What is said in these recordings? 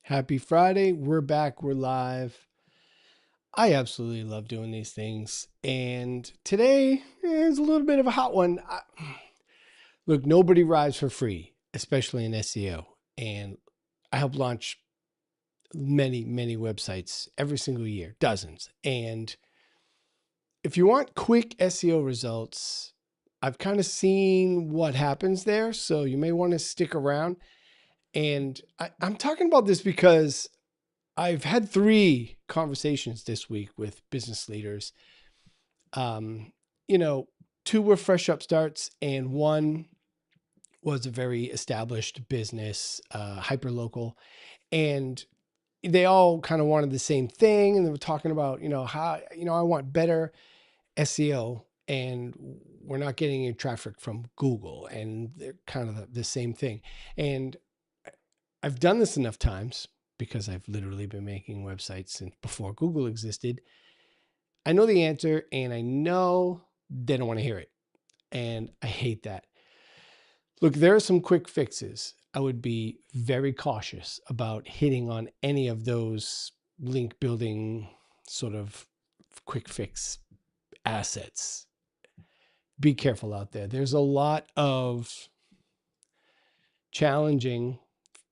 Happy Friday. We're back. We're live. I absolutely love doing these things. And today is a little bit of a hot one. Look, nobody rides for free, especially in SEO. And I help launch many websites every single year, dozens. And if you want quick SEO results, I've kind of seen what happens there. So you may want to stick around. And I'm talking about this because I've had 3 conversations this week with business leaders. Um, you know, 2 were fresh upstarts, and 1 was a very established business, hyper local, and they all kind of wanted the same thing. And they were talking about, how, I want better SEO, and we're not getting any traffic from Google, and they're kind of the same thing. And I've done this enough times because I've literally been making websites since before Google existed. I know the answer, and I know they don't want to hear it. And I hate that. Look, there are some quick fixes. I would be very cautious about hitting on any of those link building sort of quick fix assets. Be careful out there. There's a lot of challenging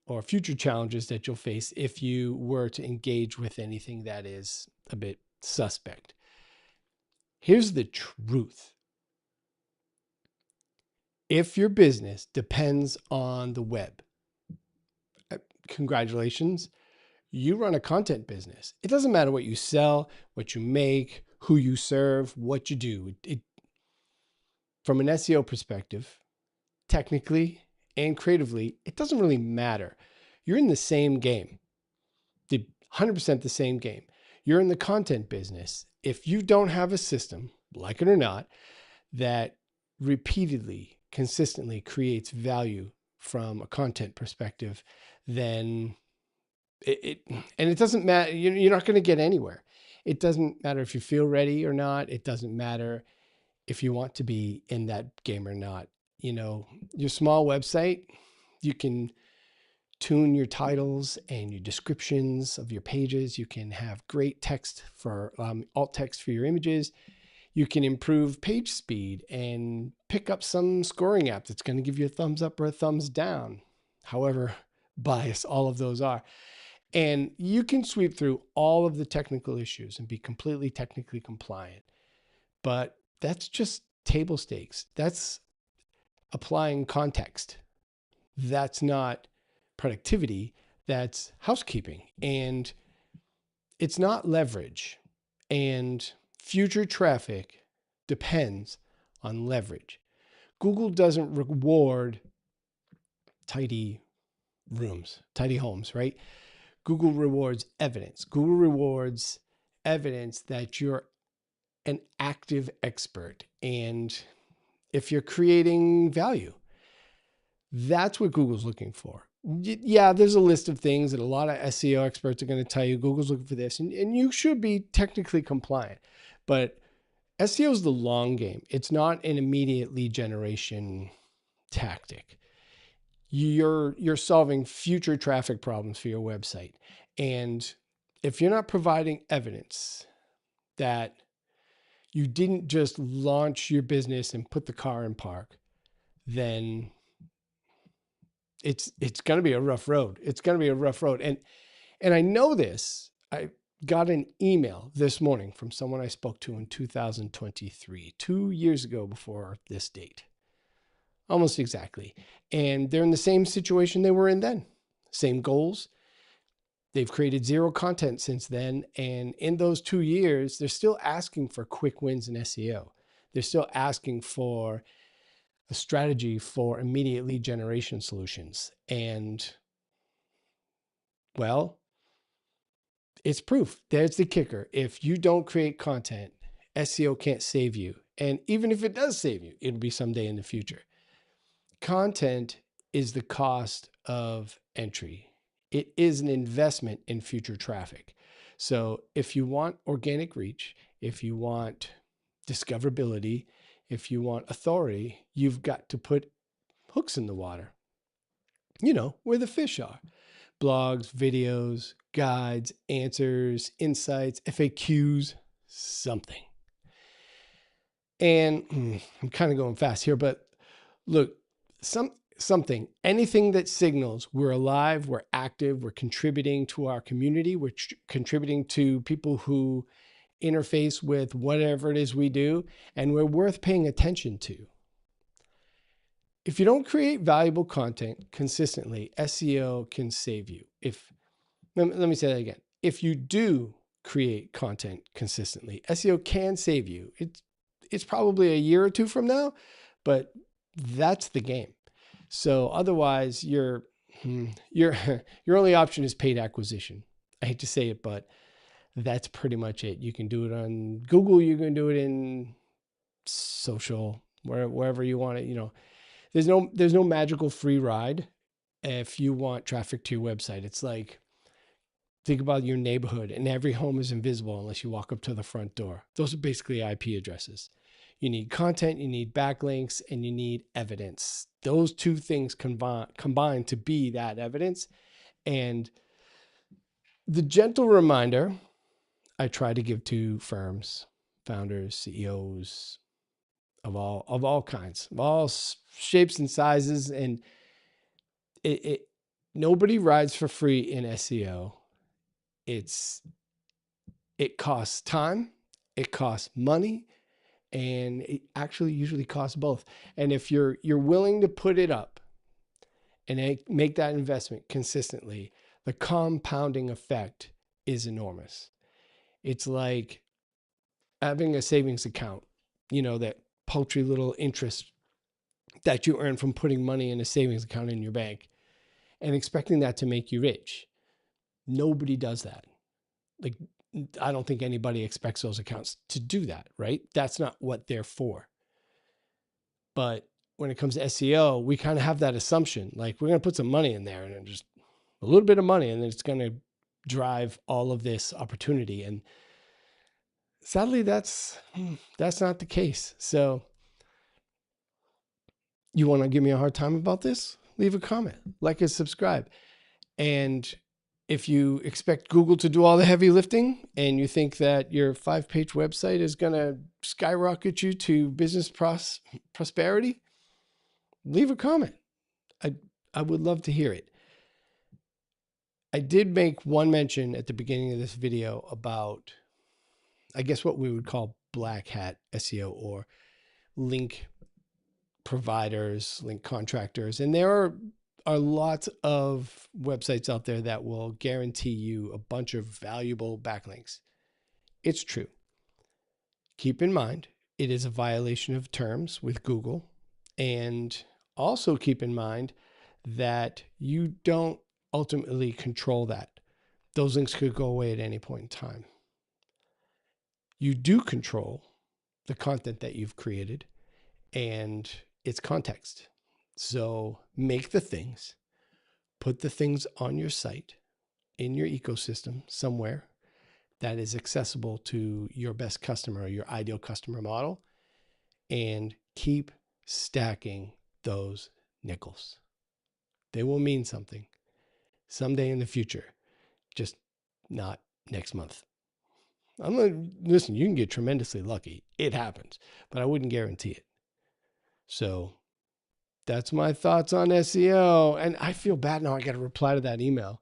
or future challenges that you'll face if you were to engage with anything that is a bit suspect. Here's the truth. If your business depends on the web, congratulations, you run a content business. It doesn't matter what you sell, what you make, who you serve, what you do. From an SEO perspective, technically and creatively, it doesn't really matter. You're in the same game, 100% the same game. You're in the content business. If you don't have a system, like it or not, that repeatedly, consistently creates value from a content perspective, then and it doesn't matter. You're not going to get anywhere. It doesn't matter if you feel ready or not. It doesn't matter if you want to be in that game or not. Your small website, you can tune your titles and your descriptions of your pages. You can have great text for alt text for your images. You can improve page speed and pick up some scoring app that's going to give you a thumbs up or a thumbs down, however biased all of those are. And you can sweep through all of the technical issues and be completely technically compliant. But that's just table stakes. That's applying context. That's not productivity. That's housekeeping. And it's not leverage. And future traffic depends on leverage. Google doesn't reward tidy rooms, tidy homes, right? Google rewards evidence. Google rewards evidence that you're an active expert. And if you're creating value, that's what Google's looking for. Yeah, there's a list of things that a lot of SEO experts are going to tell you. Google's looking for this, and you should be technically compliant. But SEO is the long game. It's not an immediate lead generation tactic. You're solving future traffic problems for your website. And if you're not providing evidence that you didn't just launch your business and put the car in park, then it's going to be a rough road. It's going to be a rough road. And I know this. I got an email this morning from someone I spoke to in 2023, 2 years ago before this date, almost exactly. And they're in the same situation they were in then. Same goals. They've created 0 content since then. And in those 2 years, they're still asking for quick wins in SEO. They're still asking for a strategy for immediate lead generation solutions. And well, it's proof. There's the kicker. If you don't create content, SEO can't save you. And even if it does save you, it'll be someday in the future. Content is the cost of entry. It is an investment in future traffic. So if you want organic reach, if you want discoverability, if you want authority, you've got to put hooks in the water, where the fish are. blogs, videos, guides, answers, insights, FAQs, something. And I'm kind of going fast here, but look, something, anything that signals we're alive, we're active, we're contributing to our community, we're contributing to people who interface with whatever it is we do, and we're worth paying attention to. If you don't create valuable content consistently, SEO can save you. Let me say that again. If you do create content consistently, SEO can save you. It's probably a year or two from now, but that's the game. So otherwise, your only option is paid acquisition. I hate to say it, but that's pretty much it. You can do it on Google. You can do it in social, wherever you want it. You know, there's no magical free ride if you want traffic to your website. It's like, think about your neighborhood, and every home is invisible unless you walk up to the front door. Those are basically IP addresses. You need content, you need backlinks, and you need evidence. Those two things combine to be that evidence. And the gentle reminder I try to give to firms, founders, CEOs of all kinds, of all shapes and sizes, and nobody rides for free in SEO. It costs time, it costs money, and it actually usually costs both. And if you're willing to put it up and make that investment consistently, the compounding effect is enormous. It's like having a savings account, you know, that paltry little interest that you earn from putting money in a savings account in your bank and expecting that to make you rich. Nobody does that. Like, I don't think anybody expects those accounts to do that, right? That's not what they're for. But when it comes to SEO, we kind of have that assumption, like we're going to put some money in there and just a little bit of money, and then it's going to drive all of this opportunity. And sadly, that's not the case. So you want to give me a hard time about this? Leave a comment, like and subscribe. And if you expect Google to do all the heavy lifting and you think that your 5-page website is going to skyrocket you to business prosperity, leave a comment. I would love to hear it. I did make one mention at the beginning of this video about, I guess, what we would call black hat SEO, or link providers, link contractors. And there are lots of websites out there that will guarantee you a bunch of valuable backlinks. It's true. Keep in mind, it is a violation of terms with Google. And also keep in mind that you don't ultimately control that. Those links could go away at any point in time. You do control the content that you've created and its context. So make the things, put the things on your site, in your ecosystem somewhere that is accessible to your best customer, or your ideal customer model, and keep stacking those nickels. They will mean something someday in the future, just not next month. Listen, you can get tremendously lucky. It happens, but I wouldn't guarantee it. So that's my thoughts on SEO. And I feel bad now. I got to reply to that email.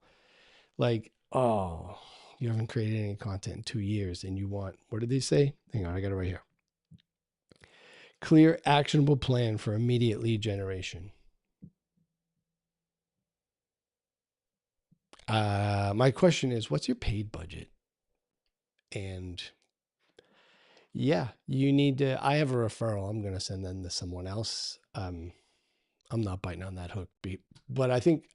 Like, oh, you haven't created any content in 2 years and you want, what did they say? Hang on, I got it right here. Clear, actionable plan for immediate lead generation. My question is, what's your paid budget? And yeah, you need to, I have a referral. I'm going to send them to someone else. I'm not biting on that hook, but I think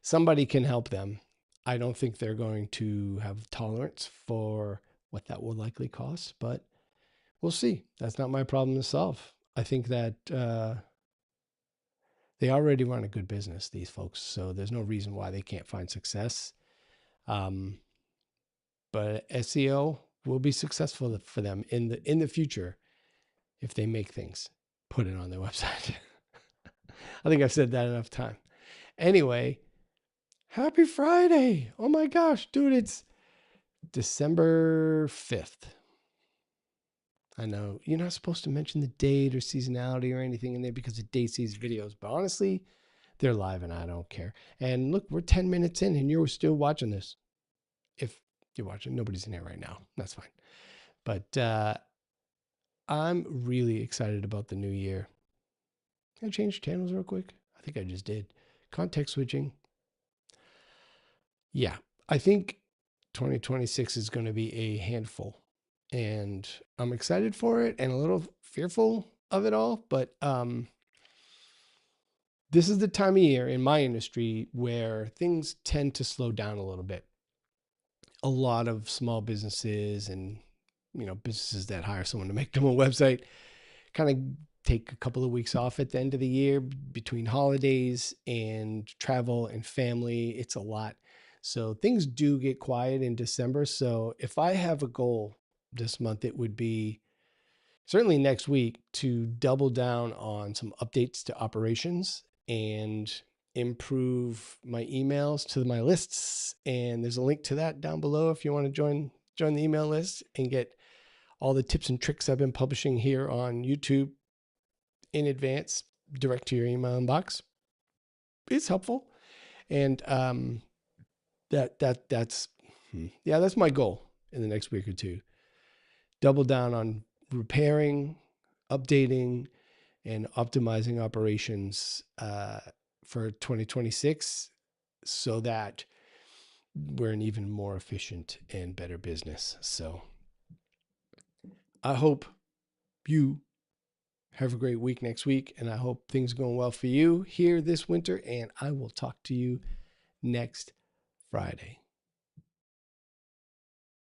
somebody can help them. I don't think they're going to have tolerance for what that will likely cost, but we'll see. That's not my problem to solve. I think that they already run a good business, these folks, so there's no reason why they can't find success. But SEO will be successful for them in the future if they make things, put it on their website. I think I've said that enough time. Anyway, Happy Friday. Oh my gosh, dude, it's December 5th. I know you're not supposed to mention the date or seasonality or anything in there because it dates these videos, but honestly, they're live and I don't care. And look, we're 10 minutes in and you're still watching this. If you're watching, nobody's in here right now. That's fine. But I'm really excited about the new year. Can I change channels real quick? I think I just did. Context switching. Yeah, I think 2026 is going to be a handful. And I'm excited for it and a little fearful of it all. But this is the time of year in my industry where things tend to slow down a little bit. A lot of small businesses and businesses that hire someone to make them a website kind of take a couple of weeks off at the end of the year between holidays and travel and family. It's a lot. So things do get quiet in December. So if I have a goal this month, it would be certainly next week to double down on some updates to operations and improve my emails to my lists. And there's a link to that down below if you want to join the email list and get all the tips and tricks I've been publishing here on YouTube in advance, direct to your email inbox. It's helpful. And that's that's my goal in the next week or two. Double down on repairing, updating, and optimizing operations for 2026 so that we're an even more efficient and better business. So I hope you have a great week next week, and I hope things are going well for you here this winter, and I will talk to you next Friday.